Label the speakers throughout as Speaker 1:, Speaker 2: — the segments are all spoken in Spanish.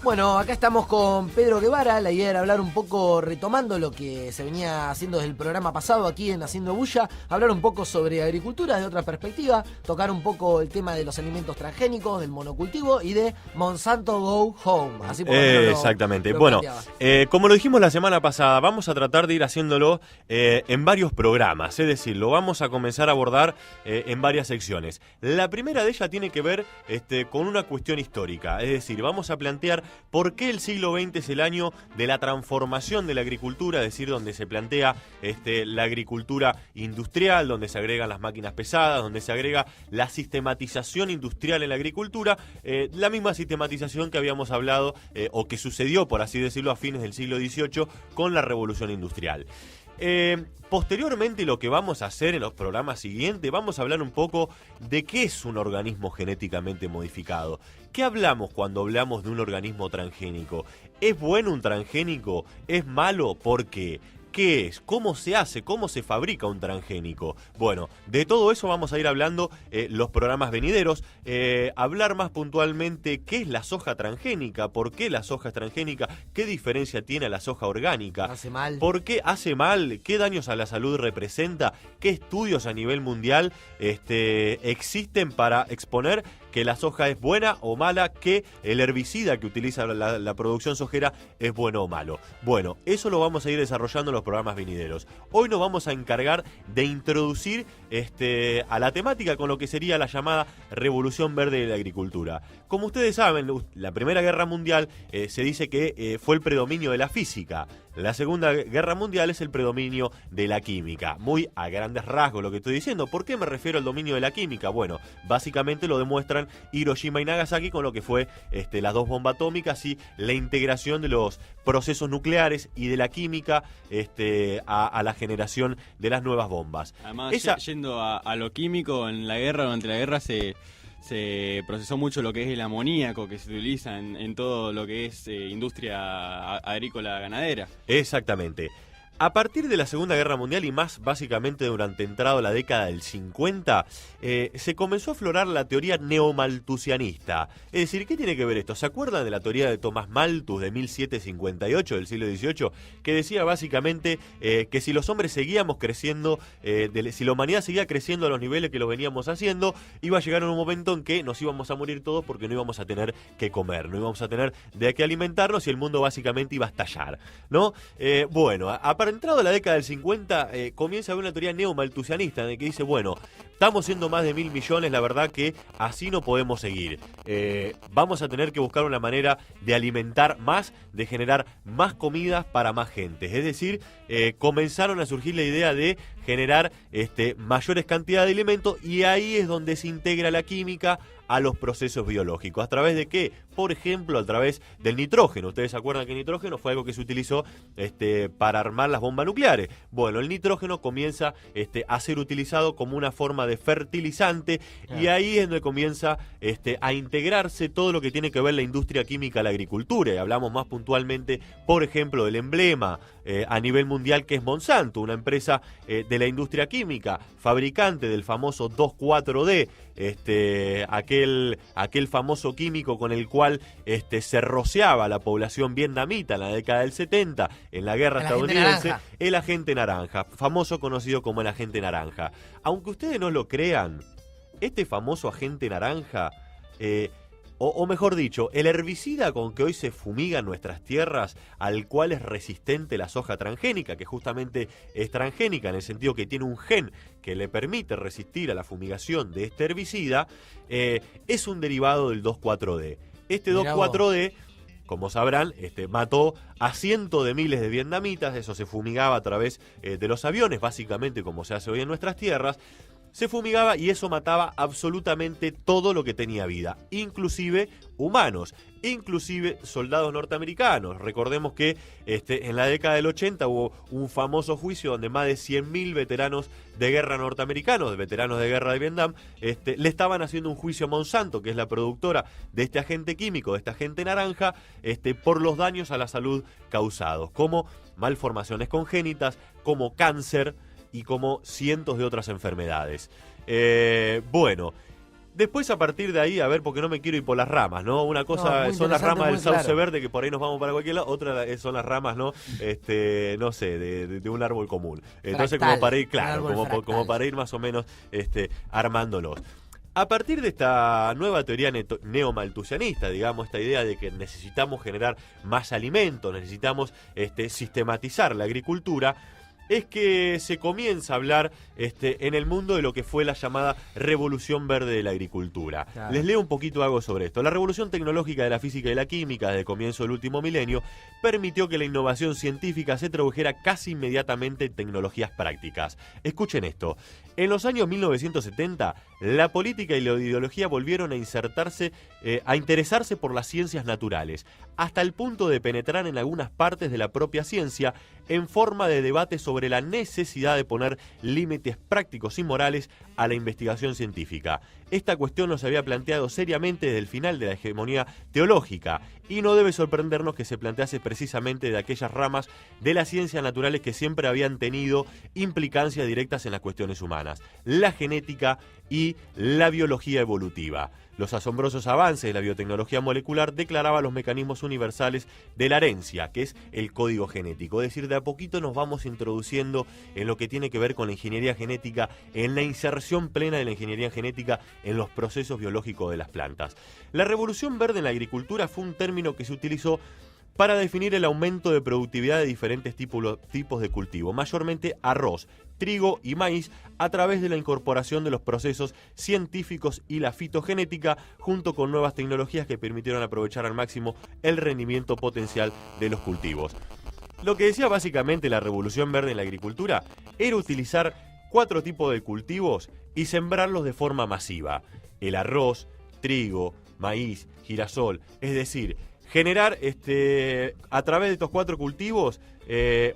Speaker 1: Bueno, acá estamos con Pedro Guevara. La idea era hablar un poco, retomando lo que se venía haciendo desde el programa pasado aquí en Haciendo Bulla, hablar un poco sobre agricultura desde otra perspectiva, tocar un poco el tema de los alimentos transgénicos, del monocultivo y de Monsanto Go Home. Así por lo menos
Speaker 2: exactamente.
Speaker 1: lo
Speaker 2: Bueno,
Speaker 1: planteaba.
Speaker 2: como lo dijimos la semana pasada, vamos a tratar de ir haciéndolo en varios programas. Es decir, lo vamos a comenzar a abordar en varias secciones. La primera de ellas tiene que ver con una cuestión histórica. Es decir, vamos a plantear por qué el siglo XX es el año de la transformación de la agricultura, es decir, donde se plantea la agricultura industrial, donde se agregan las máquinas pesadas, donde se agrega la sistematización industrial en la agricultura, la misma sistematización que habíamos hablado o que sucedió, por así decirlo, a fines del siglo XVIII con la revolución industrial. Posteriormente, lo que vamos a hacer en los programas siguientes, vamos a hablar un poco de qué es un organismo genéticamente modificado. ¿Qué hablamos cuando hablamos de un organismo transgénico? ¿Es bueno un transgénico? ¿Es malo? ¿Por qué? ¿Qué es? ¿Cómo se hace? ¿Cómo se fabrica un transgénico? Bueno, de todo eso vamos a ir hablando los programas venideros. Hablar más puntualmente qué es la soja transgénica, por qué la soja es transgénica, qué diferencia tiene a la soja orgánica.
Speaker 1: Hace mal.
Speaker 2: ¿Por qué hace mal? ¿Qué daños a la salud representa? ¿Qué estudios a nivel mundial existen para exponer que la soja es buena o mala, que el herbicida que utiliza la producción sojera es bueno o malo? Bueno, eso lo vamos a ir desarrollando en los programas venideros. Hoy nos vamos a encargar de introducir a la temática con lo que sería la llamada Revolución Verde de la Agricultura. Como ustedes saben, la Primera Guerra Mundial se dice que fue el predominio de la física. La Segunda Guerra Mundial es el predominio de la química. Muy a grandes rasgos lo que estoy diciendo. ¿Por qué me refiero al dominio de la química? Bueno, básicamente lo demuestran Hiroshima y Nagasaki con lo que fue las dos bombas atómicas y la integración de los procesos nucleares y de la química a la generación de las nuevas bombas.
Speaker 3: Además, yendo a lo químico, en la guerra, durante la guerra se procesó mucho lo que es el amoníaco que se utiliza en todo lo que es industria agrícola ganadera.
Speaker 2: Exactamente. A partir de la Segunda Guerra Mundial y más básicamente durante entrado la década del 50, se comenzó a aflorar la teoría neomalthusianista. Es decir, ¿qué tiene que ver esto? ¿Se acuerdan de la teoría de Tomás Malthus de 1758 del siglo XVIII? Que decía básicamente que si los hombres seguíamos creciendo, si la humanidad seguía creciendo a los niveles que lo veníamos haciendo, iba a llegar un momento en que nos íbamos a morir todos porque no íbamos a tener que comer, no íbamos a tener de qué alimentarnos y el mundo básicamente iba a estallar, ¿no? Bueno, entrado la década del 50, comienza a haber una teoría neomalthusianista en la que dice, bueno, estamos siendo más de 1.000 millones, la verdad que así no podemos seguir. Vamos a tener que buscar una manera de alimentar más, de generar más comidas para más gente. Es decir, comenzaron a surgir la idea de generar mayores cantidades de alimentos y ahí es donde se integra la química a los procesos biológicos. ¿A través de qué? Por ejemplo, a través del nitrógeno. Ustedes se acuerdan que el nitrógeno fue algo que se utilizó para armar las bombas nucleares. Bueno, el nitrógeno comienza a ser utilizado como una forma de fertilizante y ahí es donde comienza a integrarse todo lo que tiene que ver la industria química a la agricultura. Y hablamos más puntualmente, por ejemplo, del emblema a nivel mundial que es Monsanto, una empresa de la industria química, fabricante del famoso 2,4-D, aquel famoso químico con el cual se rociaba a la población vietnamita en la década del 70 en la guerra estadounidense, el agente naranja, famoso conocido como el agente naranja. Aunque ustedes no lo crean, este famoso agente naranja, o mejor dicho, el herbicida con que hoy se fumigan nuestras tierras, al cual es resistente la soja transgénica, que justamente es transgénica en el sentido que tiene un gen que le permite resistir a la fumigación de este herbicida, es un derivado del 2,4-D. Este 2,4-D, como sabrán, mató a cientos de miles de vietnamitas. Eso se fumigaba a través de los aviones, básicamente como se hace hoy en nuestras tierras. Se fumigaba y eso mataba absolutamente todo lo que tenía vida, inclusive humanos, inclusive soldados norteamericanos. Recordemos que en la década del 80 hubo un famoso juicio donde más de 100.000 veteranos de guerra norteamericanos, veteranos de guerra de Vietnam, le estaban haciendo un juicio a Monsanto, que es la productora de este agente químico, de este agente naranja, por los daños a la salud causados, como malformaciones congénitas, como cáncer y como cientos de otras enfermedades. Bueno, Después, a partir de ahí, a ver, porque no me quiero ir por las ramas, ¿no? Una cosa
Speaker 1: muy
Speaker 2: son las
Speaker 1: interesante,
Speaker 2: ramas del
Speaker 1: muy
Speaker 2: sauce
Speaker 1: claro.
Speaker 2: verde, que por ahí nos vamos para cualquier lado. Otra son las ramas, ¿no? No sé, de un árbol común. Entonces,
Speaker 1: Fractal,
Speaker 2: como para ir,
Speaker 1: un
Speaker 2: claro,
Speaker 1: árbol fractal.
Speaker 2: como para ir más o menos armándolos. A partir de esta nueva teoría neomalthusianista, digamos, esta idea de que necesitamos generar más alimentos, necesitamos sistematizar la agricultura, es que se comienza a hablar en el mundo de lo que fue la llamada Revolución Verde de la Agricultura.
Speaker 1: Claro.
Speaker 2: Les leo un poquito algo sobre esto. La revolución tecnológica de la física y la química desde el comienzo del último milenio permitió que la innovación científica se tradujera casi inmediatamente en tecnologías prácticas. Escuchen esto. En los años 1970, la política y la ideología volvieron a interesarse por las ciencias naturales, hasta el punto de penetrar en algunas partes de la propia ciencia en forma de debate sobre la necesidad de poner límites prácticos y morales a la investigación científica. Esta cuestión no se había planteado seriamente desde el final de la hegemonía teológica, y no debe sorprendernos que se plantease precisamente de aquellas ramas de las ciencias naturales que siempre habían tenido implicancias directas en las cuestiones humanas: la genética y la biología evolutiva. Los asombrosos avances de la biotecnología molecular declaraban los mecanismos universales de la herencia, que es el código genético. Es decir, de a poquito nos vamos introduciendo en lo que tiene que ver con la ingeniería genética, en la inserción plena de la ingeniería genética en los procesos biológicos de las plantas. La revolución verde en la agricultura fue un término que se utilizó para definir el aumento de productividad de diferentes tipos de cultivo, mayormente arroz, trigo y maíz, a través de la incorporación de los procesos científicos y la fitogenética, junto con nuevas tecnologías que permitieron aprovechar al máximo el rendimiento potencial de los cultivos. Lo que decía básicamente la revolución verde en la agricultura era utilizar 4 tipos de cultivos y sembrarlos de forma masiva: el arroz, trigo, maíz, girasol. Es decir, generar a través de estos 4 cultivos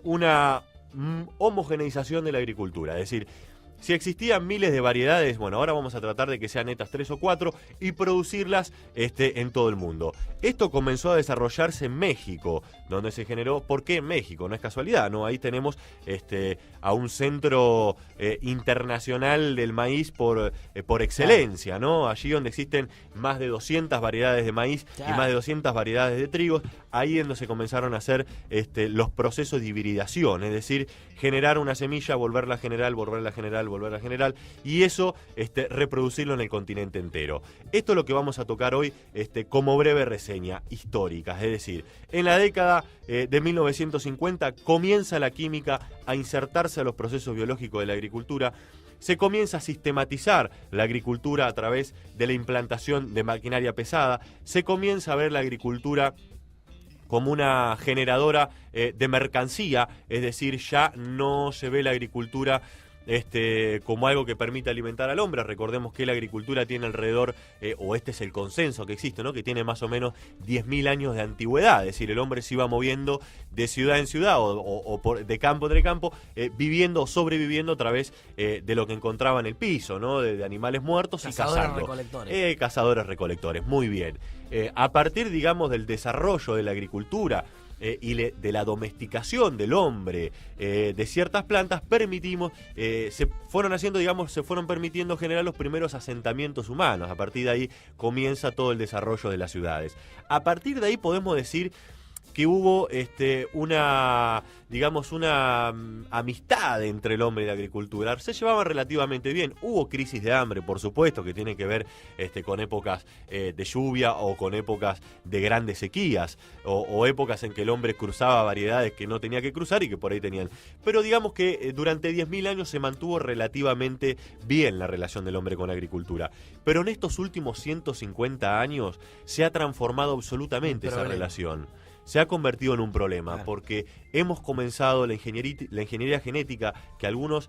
Speaker 2: una homogeneización de la agricultura. Es decir, si existían miles de variedades, bueno, ahora vamos a tratar de que sean estas 3 o 4 y producirlas en todo el mundo. Esto comenzó a desarrollarse en México, donde se generó. ¿Por qué en México? No es casualidad, ¿no? Ahí tenemos a un centro internacional del maíz por excelencia, ¿no? Allí donde existen más de 200 variedades de maíz y más de 200 variedades de trigo, ahí es donde se comenzaron a hacer los procesos de hibridación, es decir, generar una semilla, volverla general, y eso reproducirlo en el continente entero. Esto es lo que vamos a tocar hoy como breve reseña histórica. Es decir, en la década de 1950 comienza la química a insertarse a los procesos biológicos de la agricultura. Se comienza a sistematizar la agricultura a través de la implantación de maquinaria pesada. Se comienza a ver la agricultura como una generadora de mercancía, es decir, ya no se ve la agricultura como algo que permite alimentar al hombre. Recordemos que la agricultura tiene alrededor, o este es el consenso que existe, ¿no? Que tiene más o menos 10.000 años de antigüedad. Es decir, el hombre se iba moviendo de ciudad en ciudad de campo entre campo, viviendo o sobreviviendo a través de lo que encontraba en el piso, ¿no? De animales muertos y cazando.
Speaker 1: Recolectores.
Speaker 2: Cazadores recolectores, muy bien. A partir, digamos, del desarrollo de la agricultura y de la domesticación del hombre de ciertas plantas, se fueron permitiendo generar los primeros asentamientos humanos. A partir de ahí comienza todo el desarrollo de las ciudades. A partir de ahí podemos decir que hubo una amistad entre el hombre y la agricultura. Se llevaban relativamente bien. Hubo crisis de hambre, por supuesto, que tiene que ver con épocas de lluvia o con épocas de grandes sequías o épocas en que el hombre cruzaba variedades que no tenía que cruzar y que por ahí tenían. Pero digamos que durante 10.000 años se mantuvo relativamente bien la relación del hombre con la agricultura. Pero en estos últimos 150 años se ha transformado absolutamente esa relación. Se ha convertido en un problema, claro, porque hemos comenzado la ingeniería genética, que algunos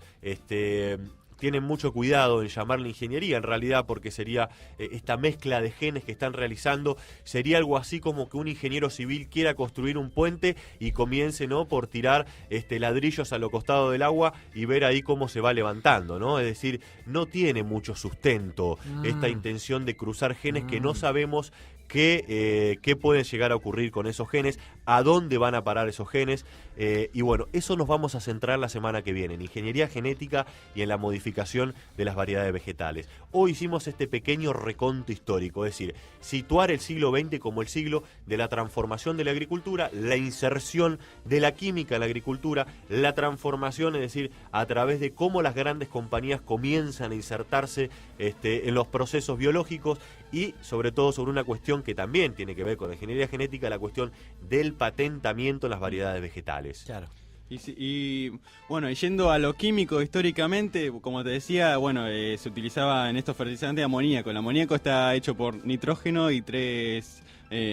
Speaker 2: tienen mucho cuidado en llamarla ingeniería, en realidad, porque sería esta mezcla de genes que están realizando. Sería algo así como que un ingeniero civil quiera construir un puente y comience, ¿no?, por tirar ladrillos a lo costado del agua y ver ahí cómo se va levantando, ¿no? Es decir, no tiene mucho sustento esta intención de cruzar genes que no sabemos qué pueden llegar a ocurrir con esos genes, a dónde van a parar esos genes, y bueno, eso nos vamos a centrar la semana que viene, en ingeniería genética y en la modificación de las variedades vegetales. Hoy hicimos este pequeño reconto histórico, es decir, situar el siglo XX como el siglo de la transformación de la agricultura, la inserción de la química en la agricultura, la transformación, es decir, a través de cómo las grandes compañías comienzan a insertarse en los procesos biológicos y sobre todo sobre una cuestión que también tiene que ver con la ingeniería genética, la cuestión del patentamiento en las variedades vegetales.
Speaker 1: Claro.
Speaker 3: Y bueno, y yendo a lo químico históricamente, como te decía, bueno, se utilizaba en estos fertilizantes amoníaco. El amoníaco está hecho por nitrógeno y 3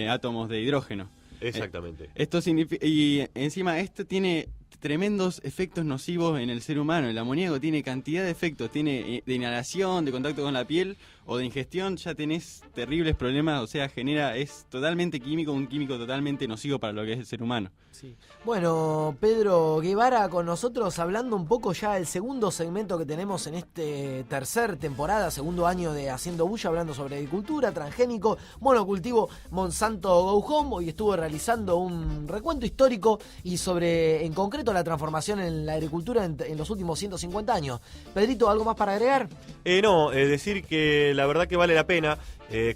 Speaker 3: átomos de hidrógeno.
Speaker 2: Exactamente.
Speaker 3: Esto significa, y encima esto tiene tremendos efectos nocivos en el ser humano. El amoníaco tiene cantidad de efectos, tiene de inhalación, de contacto con la piel o de ingestión, ya tenés terribles problemas, o sea, es totalmente químico, un químico totalmente nocivo para lo que es el ser humano.
Speaker 1: Sí. Bueno, Pedro Guevara con nosotros hablando un poco ya del segundo segmento que tenemos en este tercer temporada, segundo año de Haciendo Bulla, hablando sobre agricultura, transgénico, monocultivo, Monsanto Go Home. Hoy estuvo realizando un recuento histórico y sobre, en concreto, la transformación en la agricultura en los últimos 150 años. Pedrito, ¿algo más para agregar?
Speaker 2: No, decir que la verdad que vale la pena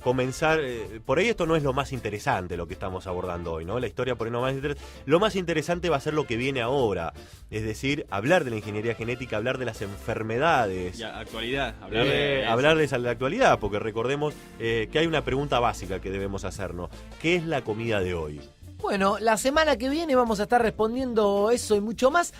Speaker 2: comenzar, por ahí esto no es lo más interesante lo que estamos abordando hoy, ¿no? La historia por ahí no es más interesante. Lo más interesante va a ser lo que viene ahora, es decir, hablar de la ingeniería genética, hablar de las enfermedades.
Speaker 3: Y actualidad,
Speaker 2: hablarles a la actualidad, porque recordemos que hay una pregunta básica que debemos hacernos. ¿Qué es la comida de hoy?
Speaker 1: Bueno, la semana que viene vamos a estar respondiendo eso y mucho más.